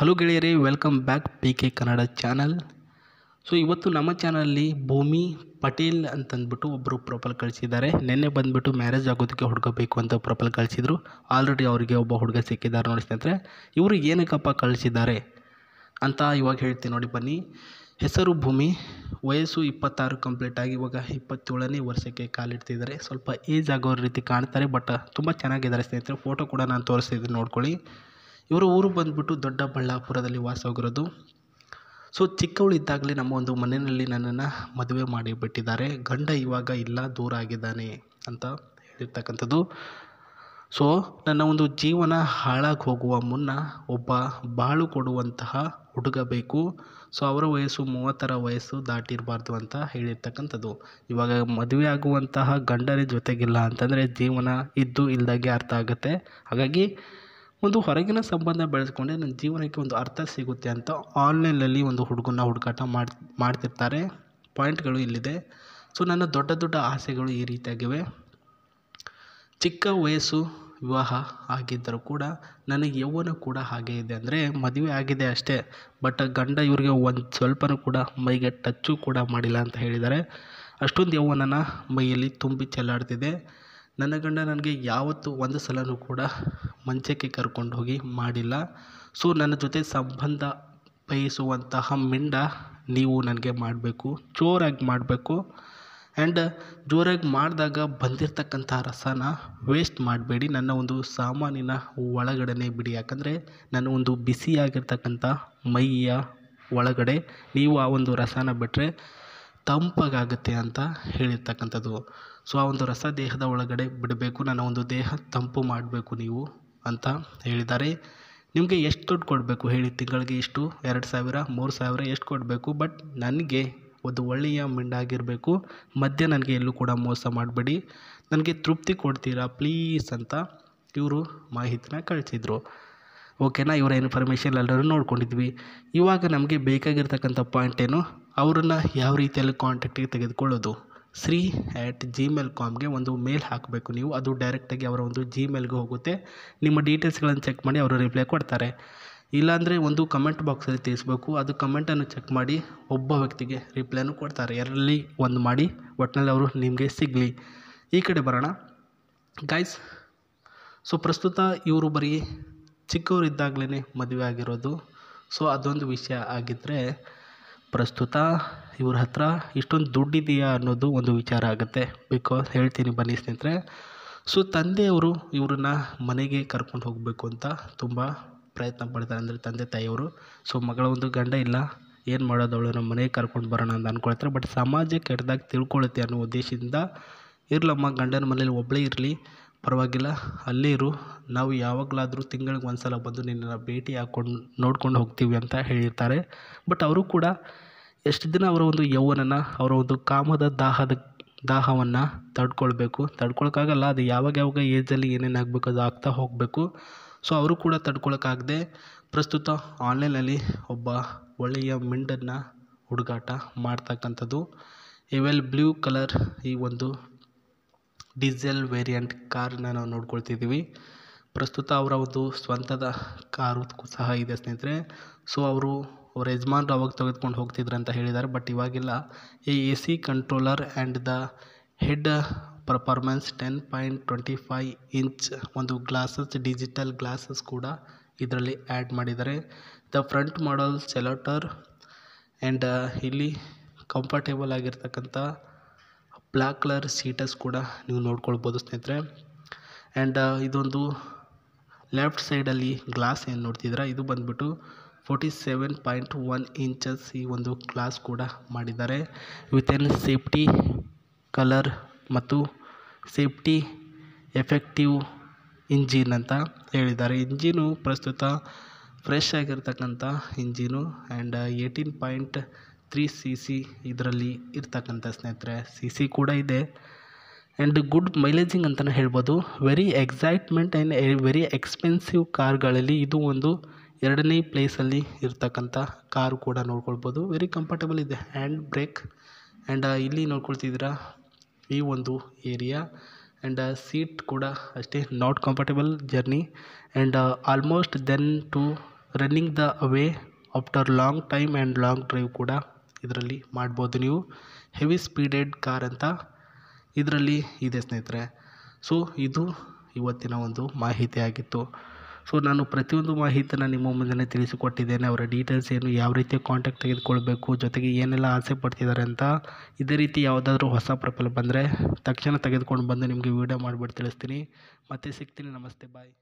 Hello ಗೆಳೆಯರೇ, welcome back P K Kannada channel. So ಇವತ್ತು ನಮ್ಮ ಚಾನಲಲ್ಲಿ ಭೂಮಿ ಪಟೇಲ್ ಅಂತಂದ್ಬಿಟ್ಟು ಒಬ್ಬರು ಪ್ರೊಫೈಲ್ ಕಳಿಸಿದ್ದಾರೆ. ನಿನ್ನೆ ಬಂದುಬಿಟ್ಟು ಮ್ಯಾರೇಜ್ ಆಗೋದಕ್ಕೆ ಹುಡುಗ ಬೇಕು ಅಂತ ಪ್ರೊಫೈಲ್ ಕಳಿಸಿದ್ರು. ಆಲ್ರೆಡಿ ಅವರಿಗೆ ಒಬ್ಬ ಹುಡುಗ ಸಿಕ್ಕಿದ್ದಾರೆ ನೋಡಿ ಸ್ನೇಹಿತರೆ. ಇವರು ಏನಕ್ಕಪ್ಪ ಕಳಿಸಿದ್ದಾರೆ ಅಂತ ಇವಾಗ ಹೇಳ್ತೀನಿ ನೋಡಿ ಬನ್ನಿ. ಹೆಸರು ಭೂಮಿ, ವಯಸ್ಸು 26 ಕಂಪ್ಲೀಟ್ ಆಗಿ ಇವಾಗ 27ನೇ ವರ್ಷಕ್ಕೆ ಕಾಲಿಡ್ತಿದ್ದಾರೆ. ಸ್ವಲ್ಪ ಏಜ್ ಆಗೋರ ರೀತಿ ಕಾಣ್ತಾರೆ, ಬಟ್ ತುಂಬ ಚೆನ್ನಾಗಿದ್ದಾರೆ ಸ್ನೇಹಿತರೆ. ಫೋಟೋ ಕೂಡ ನಾನು ತೋರಿಸ್ತಿದ್ದೀನಿ ನೋಡ್ಕೊಳ್ಳಿ. ಇವರ ಊರು ಬಂದುಬಿಟ್ಟು ದೊಡ್ಡಬಳ್ಳಾಪುರದಲ್ಲಿ ವಾಸವಾಗಿರೋದು. ಸೊ ಚಿಕ್ಕವಳಿದ್ದಾಗಲೇ ನಮ್ಮ ಒಂದು ಮನೆಯಲ್ಲಿ ನನ್ನನ್ನು ಮದುವೆ ಮಾಡಿಬಿಟ್ಟಿದ್ದಾರೆ. ಗಂಡ ಇವಾಗ ಇಲ್ಲ, ದೂರ ಆಗಿದ್ದಾನೆ ಅಂತ ಹೇಳಿರ್ತಕ್ಕಂಥದ್ದು. ಸೊ ನನ್ನ ಒಂದು ಜೀವನ ಹಾಳಾಗಿ ಹೋಗುವ ಮುನ್ನ ಒಬ್ಬ ಬಾಳು ಕೊಡುವಂತಹ ಹುಡುಗ ಬೇಕು. ಸೊ ಅವರ ವಯಸ್ಸು 30ರ ವಯಸ್ಸು ದಾಟಿರಬಾರ್ದು ಅಂತ ಹೇಳಿರ್ತಕ್ಕಂಥದ್ದು. ಇವಾಗ ಮದುವೆ ಆಗುವಂತಹ ಗಂಡನೇ ಜೊತೆಗಿಲ್ಲ ಅಂತಂದರೆ ಜೀವನ ಇದ್ದು ಇಲ್ದಾಗೆ ಅರ್ಥ ಆಗುತ್ತೆ. ಹಾಗಾಗಿ ಒಂದು ಹೊರಗಿನ ಸಂಬಂಧ ಬೆಳೆಸ್ಕೊಂಡೆ ನನ್ನ ಜೀವನಕ್ಕೆ ಒಂದು ಅರ್ಥ ಸಿಗುತ್ತೆ ಅಂತ ಆನ್ಲೈನಲ್ಲಿ ಒಂದು ಹುಡುಗನ ಹುಡುಕಾಟ ಮಾಡ್ತಿರ್ತಾರೆ. ಪಾಯಿಂಟ್ಗಳು ಇಲ್ಲಿದೆ. ಸೊ ನನ್ನ ದೊಡ್ಡ ದೊಡ್ಡ ಆಸೆಗಳು ಈ ರೀತಿಯಾಗಿವೆ. ಚಿಕ್ಕ ವಯಸ್ಸು ವಿವಾಹ ಆಗಿದ್ದರೂ ಕೂಡ ನನಗೆ ಯೌವನ ಕೂಡ ಹಾಗೇ ಇದೆ. ಅಂದರೆ ಮದುವೆ ಆಗಿದೆ ಅಷ್ಟೇ, ಬಟ್ ಗಂಡ ಇವ್ರಿಗೆ ಒಂದು ಸ್ವಲ್ಪನೂ ಕೂಡ ಮೈಗೆ ಟಚ್ಚು ಕೂಡ ಮಾಡಿಲ್ಲ ಅಂತ ಹೇಳಿದ್ದಾರೆ. ಅಷ್ಟೊಂದು ಯೌವನನ ಮೈಯಲ್ಲಿ ತುಂಬಿ ಚೆಲ್ಲಾಡ್ತಿದೆ. ನನ್ನ ಗಂಡ ನನಗೆ ಯಾವತ್ತೂ ಒಂದು ಸಲನೂ ಕೂಡ ಮಂಚಕ್ಕೆ ಕರ್ಕೊಂಡು ಹೋಗಿ ಮಾಡಿಲ್ಲ. ಸೊ ನನ್ನ ಜೊತೆ ಸಂಬಂಧ ಬಯಸುವಂತಹ ಮಿಂಡ ನೀವು ನನಗೆ ಮಾಡಬೇಕು, ಜೋರಾಗಿ ಮಾಡಬೇಕು. ಆ್ಯಂಡ್ ಜೋರಾಗಿ ಮಾಡಿದಾಗ ಬಂದಿರತಕ್ಕಂಥ ರಸನ ವೇಸ್ಟ್ ಮಾಡಬೇಡಿ. ನನ್ನ ಒಂದು ಸಾಮಾನಿನ ಒಳಗಡೆ ಬಿಡಿ. ಯಾಕಂದರೆ ನನ್ನ ಒಂದು ಬಿಸಿಯಾಗಿರ್ತಕ್ಕಂಥ ಮೈಯ ಒಳಗಡೆ ನೀವು ಆ ಒಂದು ರಸನ ಬಿಟ್ಟರೆ ತಂಪಾಗುತ್ತೆ ಅಂತ ಹೇಳಿರ್ತಕ್ಕಂಥದ್ದು. ಸೊ ಆ ಒಂದು ರಸ ದೇಹದ ಒಳಗಡೆ ಬಿಡಬೇಕು. ನನ್ನ ಒಂದು ದೇಹ ತಂಪು ಮಾಡಬೇಕು ನೀವು ಅಂತ ಹೇಳಿದ್ದಾರೆ. ನಿಮಗೆ ಎಷ್ಟು ದುಡ್ಡು ಕೊಡಬೇಕು ಹೇಳಿ? ತಿಂಗಳಿಗೆ ಇಷ್ಟು 2,000 3,000 ಎಷ್ಟು ಕೊಡಬೇಕು? ಬಟ್ ನನಗೆ ಒಂದು ಒಳ್ಳೆಯ ಮಿಂಡಾಗಿರಬೇಕು. ಮಧ್ಯೆ ನನಗೆ ಎಲ್ಲೂ ಕೂಡ ಮೋಸ ಮಾಡಬೇಡಿ, ನನಗೆ ತೃಪ್ತಿ ಕೊಡ್ತೀರಾ ಪ್ಲೀಸ್ ಅಂತ ಇವರು ಮಾಹಿತಿನ ಕಳಿಸಿದರು. ಓಕೆನಾ? ಇವರ ಇನ್ಫಾರ್ಮೇಷನ್ ಎಲ್ಲರೂ ನೋಡ್ಕೊಂಡಿದ್ವಿ. ಇವಾಗ ನಮಗೆ ಬೇಕಾಗಿರ್ತಕ್ಕಂಥ ಪಾಯಿಂಟ್ ಏನು, ಅವರನ್ನು ಯಾವ ರೀತಿಯಲ್ಲಿ ಕಾಂಟ್ಯಾಕ್ಟಿಗೆ ತೆಗೆದುಕೊಳ್ಳೋದು. sri@gmail.comಗೆ ಒಂದು ಮೇಲ್ ಹಾಕಬೇಕು ನೀವು. ಅದು ಡೈರೆಕ್ಟಾಗಿ ಅವರ ಒಂದು ಜಿಮೇಲ್ಗೆ ಹೋಗುತ್ತೆ. ನಿಮ್ಮ ಡೀಟೇಲ್ಸ್ಗಳನ್ನು ಚೆಕ್ ಮಾಡಿ ಅವರು ರಿಪ್ಲೈ ಕೊಡ್ತಾರೆ. ಇಲ್ಲಾಂದರೆ ಒಂದು ಕಮೆಂಟ್ ಬಾಕ್ಸಲ್ಲಿ ತಿಳಿಸ್ಬೇಕು. ಅದು ಕಮೆಂಟನ್ನು ಚೆಕ್ ಮಾಡಿ ಒಬ್ಬ ವ್ಯಕ್ತಿಗೆ ರಿಪ್ಲೈನೂ ಕೊಡ್ತಾರೆ. ಎರಡರಲ್ಲಿ ಒಂದು ಮಾಡಿ, ಒಟ್ಟಿನಲ್ಲಿ ಅವರು ನಿಮಗೆ ಸಿಗಲಿ. ಈ ಕಡೆ ಬರೋಣ ಗೈಸ್. ಸೊ ಪ್ರಸ್ತುತ ಇವರು ಬರೀ ಚಿಕ್ಕವರಿದ್ದಾಗಲೇ ಮದುವೆ ಆಗಿರೋದು. ಸೊ ಅದೊಂದು ವಿಷಯ ಆಗಿದ್ದರೆ, ಪ್ರಸ್ತುತ ಇವ್ರ ಹತ್ರ ಇಷ್ಟೊಂದು ದುಡ್ಡಿದೆಯಾ ಅನ್ನೋದು ಒಂದು ವಿಚಾರ ಆಗುತ್ತೆ. ಬಿಕಾಸ್ ಹೇಳ್ತೀನಿ ಬನ್ನಿ ಸ್ನೇಹಿತರೆ. ಸೊ ತಂದೆಯವರು ಇವ್ರನ್ನ ಮನೆಗೆ ಕರ್ಕೊಂಡು ಹೋಗಬೇಕು ಅಂತ ತುಂಬ ಪ್ರಯತ್ನ ಪಡ್ತಾರೆ, ಅಂದರೆ ತಂದೆ ತಾಯಿಯವರು. ಸೊ ಮಗಳ ಒಂದು ಗಂಡ ಇಲ್ಲ, ಏನು ಮಾಡೋದು, ಅವಳು ನಮ್ಮ ಮನೆಗೆ ಕರ್ಕೊಂಡು ಬರೋಣ ಅಂತ ಅಂದ್ಕೊಳ್ತಾರೆ. ಬಟ್ ಸಮಾಜ ಕೆಟ್ಟದಾಗ ತಿಳ್ಕೊಳ್ಳುತ್ತೆ ಅನ್ನೋ ಉದ್ದೇಶದಿಂದ, ಇರಲಮ್ಮ ಗಂಡನ ಮನೇಲಿ ಒಬ್ಬಳೇ ಇರಲಿ, ಪರವಾಗಿಲ್ಲ ಅಲ್ಲೇ ಇರು, ನಾವು ಯಾವಾಗಲಾದರೂ ತಿಂಗಳಿಗೆ ಒಂದು ಸಲ ಬಂದು ನಿನ್ನನ್ನು ಭೇಟಿ ಹಾಕ್ಕೊಂಡು ನೋಡ್ಕೊಂಡು ಹೋಗ್ತೀವಿ ಅಂತ ಹೇಳಿರ್ತಾರೆ. ಬಟ್ ಅವರು ಕೂಡ ಎಷ್ಟು ದಿನ ಅವರ ಒಂದು ಯೌವನನ, ಅವರ ಒಂದು ಕಾಮದ ದಾಹವನ್ನು ತಡ್ಕೊಳಕ್ಕಾಗಲ್ಲ. ಅದು ಯಾವಾಗ ಏಜಲ್ಲಿ ಏನೇನಾಗಬೇಕು ಅದು ಆಗ್ತಾ ಹೋಗಬೇಕು. ಸೊ ಅವರು ಕೂಡ ತಡ್ಕೊಳಕ್ಕಾಗದೆ ಪ್ರಸ್ತುತ ಆನ್ಲೈನಲ್ಲಿ ಒಬ್ಬ ಒಳ್ಳೆಯ ಮಿಂಡನ್ನು ಹುಡುಗಾಟ ಮಾಡ್ತಕ್ಕಂಥದ್ದು. ಎವೆಲ್ ಬ್ಲೂ ಕಲರ್ ಈ ಒಂದು ಡೀಸೆಲ್ ವೇರಿಯಂಟ್ ಕಾರನ್ನ ನಾವು ನೋಡ್ಕೊಳ್ತಿದ್ದೀವಿ. ಪ್ರಸ್ತುತ ಅವರ ಒಂದು ಸ್ವಂತದ ಕಾರು ಸಹ ಇದೆ ಸ್ನೇಹಿತರೆ. ಸೊ ಅವ್ರ ಯಜಮಾನ್ರು ಅವಾಗ ತೆಗೆದುಕೊಂಡು ಹೋಗ್ತಿದ್ರು ಅಂತ ಹೇಳಿದ್ದಾರೆ. ಬಟ್ ಇವಾಗಿಲ್ಲ. ಈ AC controller and the head performance 10.25 inch ಒಂದು ಗ್ಲಾಸಸ್, ಡಿಜಿಟಲ್ ಗ್ಲಾಸಸ್ ಕೂಡ ಇದರಲ್ಲಿ ಆ್ಯಡ್ ಮಾಡಿದ್ದಾರೆ. The front model selector and ಇಲ್ಲಿ ಕಂಫರ್ಟೇಬಲ್ ಆಗಿರ್ತಕ್ಕಂಥ ಬ್ಲ್ಯಾಕ್ ಕಲರ್ ಸೀಟಸ್ ಕೂಡ ನೀವು ನೋಡ್ಕೊಳ್ಬೋದು ಸ್ನೇಹಿತರೆ. ಆ್ಯಂಡ್ ಇದೊಂದು ಲೆಫ್ಟ್ ಸೈಡಲ್ಲಿ ಗ್ಲಾಸ್ ಏನು ನೋಡ್ತಿದ್ದೀರಾ, ಇದು ಬಂದುಬಿಟ್ಟು 47.1 ಇಂಚಸ್ ಈ ಒಂದು ಗ್ಲಾಸ್ ಕೂಡ ಮಾಡಿದ್ದಾರೆ. ವಿತ್ ಎನ್ ಸೇಫ್ಟಿ ಕಲರ್ ಮತ್ತು ಸೇಫ್ಟಿ ಎಫೆಕ್ಟಿವ್ ಇಂಜಿನ್ ಅಂತ ಹೇಳಿದ್ದಾರೆ. ಇಂಜಿನು ಪ್ರಸ್ತುತ ಫ್ರೆಶ್ ಆಗಿರ್ತಕ್ಕಂಥ ಇಂಜಿನು. ಆ್ಯಂಡ್ 18.3 cc ಇದರಲ್ಲಿ ಇರ್ತಕ್ಕಂಥ ಸ್ನೇಹಿತರೆ. CC ಕೂಡ ಇದೆ. ಆ್ಯಂಡ್ ಗುಡ್ ಮೈಲೇಜಿಂಗ್ ಅಂತಲೇ ಹೇಳ್ಬೋದು. Very excitement and very expensive ಕಾರ್ಗಳಲ್ಲಿ ಇದು ಒಂದು 2ನೇ ಪ್ಲೇಸಲ್ಲಿ ಇರ್ತಕ್ಕಂಥ ಕಾರು ಕೂಡ ನೋಡ್ಕೊಳ್ಬೋದು. ವೆರಿ ಕಂಫರ್ಟಬಲ್ ಇದೆ. ಹ್ಯಾಂಡ್ ಬ್ರೇಕ್ ಆ್ಯಂಡ್ ಇಲ್ಲಿ ನೋಡ್ಕೊಳ್ತಿದ್ದೀರಾ ಈ ಒಂದು ಏರಿಯಾ. ಆ್ಯಂಡ್ ಸೀಟ್ ಕೂಡ ಅಷ್ಟೇ not comfortable journey. And almost then to running the away after long time and long drive ಕೂಡ ಇದರಲ್ಲಿ ಮಾಡ್ಬೋದು ನೀವು. ಹೆವಿ ಸ್ಪೀಡೆಡ್ ಕಾರ್ ಅಂತ ಇದರಲ್ಲಿ ಇದೆ ಸ್ನೇಹಿತರೆ. ಸೊ ಇದು ಇವತ್ತಿನ ಒಂದು ಮಾಹಿತಿ ಆಗಿತ್ತು. ಸೊ ನಾನು ಪ್ರತಿಯೊಂದು ಮಾಹಿತಿನ ನಿಮ್ಮ ಮುಂದೆ ತಿಳಿಸಿಕೊಟ್ಟಿದ್ದೇನೆ. ಅವರ ಡೀಟೇಲ್ಸ್ ಏನು, ಯಾವ ರೀತಿ ಕಾಂಟ್ಯಾಕ್ಟ್ ತೆಗೆದುಕೊಳ್ಬೇಕು, ಜೊತೆಗೆ ಏನೆಲ್ಲ ಆಸೆ ಪಡ್ತಿದ್ದಾರೆ ಅಂತ. ಇದೇ ರೀತಿ ಯಾವುದಾದ್ರೂ ಹೊಸ ಪ್ರೊಫೈಲ್ ಬಂದರೆ ತಕ್ಷಣ ತೆಗೆದುಕೊಂಡು ಬಂದು ನಿಮಗೆ ವೀಡಿಯೋ ಮಾಡಿಬಿಟ್ಟು ತಿಳಿಸ್ತೀನಿ. ಮತ್ತೆ ಸಿಗ್ತೀನಿ. ನಮಸ್ತೆ, ಬಾಯ್.